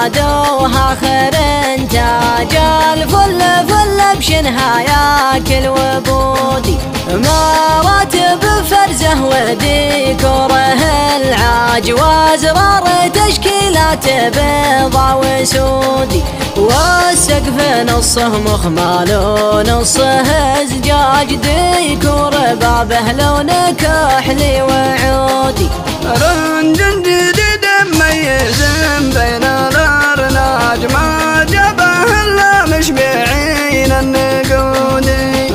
زادوها خير انتاج الفل فل بشنها ياكل وبودي مراتب فرزه وديكوره العاج وازرار تشكيلات بيضا وسودي والسقف نصه مخمال ونصه زجاج ديكور بابه لون كحلي وعودي رنجن جديد مميز بين الارناج ما جابه الا مشبعين النقودي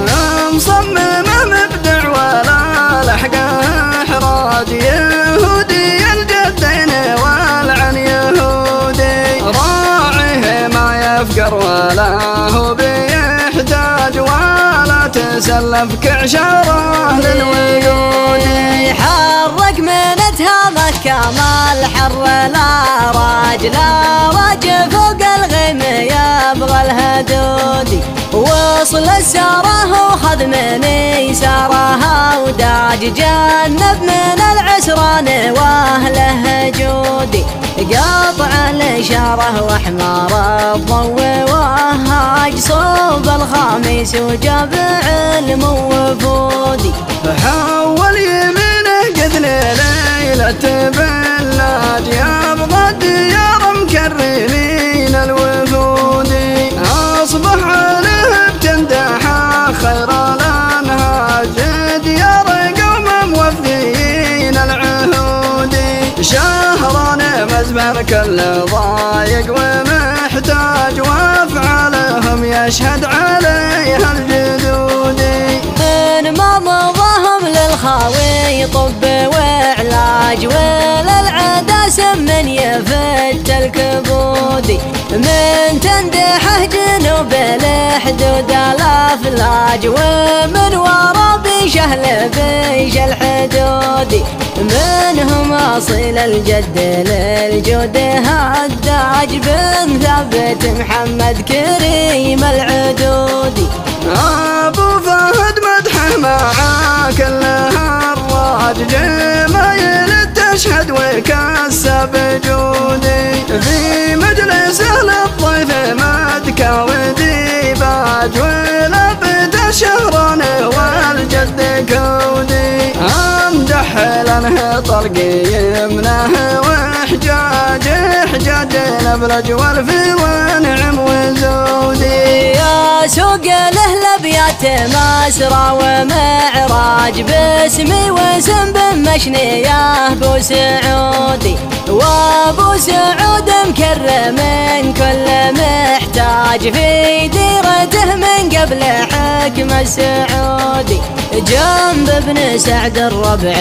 مصممه مبدع ولا لحقه احراج يهودي الجدين والعن يهودي راعيه ما يفقر ولا هو بيحتاج ولا تسلف كعشاره للوقود حرق منتها مكة ما الحر لا راج فوق الغيم يبغى الهدودي وصل الساره وخذ من يسارها وداج جنب من العسران واهله جودي قاطع الاشاره واحمر الضو وهاج صوب الخميس وجاب علم وفودي حول يمينه قذل ليلة بلاج يبغى الديار مكرمين الوفود اصبح عليه بتندحى خير الانهاج ديار قوم موفيين العهود شهران مزمر كل ضايق ومحتاج وافعالهم يشهد عليها الجدود من مضضهم للخاوي طب وعلاج وللعداس من يفت الكبودي من تندحه جنوب الحدود الافلاج ومن ورا بيشه بيش الحدودي منهم اصيل الجد للجود هداج بن ثابت محمد كريم العدودي ابو فهد مدحه مع كلها الراج جمايل تشهد وكسب جودي في مجلسه للضيف مدكه وديباج ولبت شهران والجد كودي امدح لانه طرقي يمنه وحجاج حجاج نبلج والفي ونعم وزودي يا سوق له الابيات مسرى ومعراج باسمي واسم بن مشني يا ابو سعودي وابو سعود مكرم من كل محتاج في ديرته من قبل حكم السعودي جنب ابن سعد الربع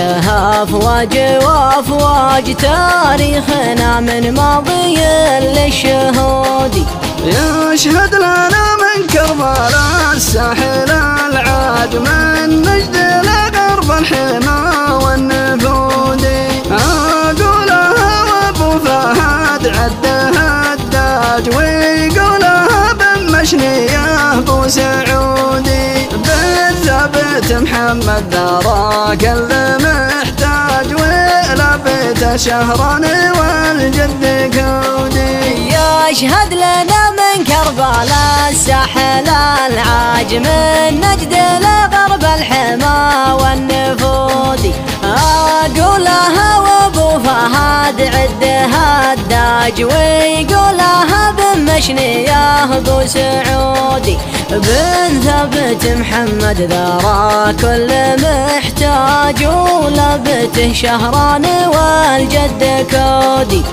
افواج وافواج تاريخنا من ماضي للشهود يشهد لنا من كربلاء الساحل العاج من نجد لغرب الحما والنفود اقولها وابو فهد عدها الداج ويقولها بن مشني يا ابو سعودي بالثبت محمد دراك اللي محتاج ولبت شهران والجد كودي يشهد لنا من كربلاء الساحل العاج من نجد لغرب الحما والنفودي اقولها وابو فهد عدها الداج ويقولها بن مشني يا ابو سعودي بن ثبت محمد ذرا كل محتاج ولبته شهران والجد كودي.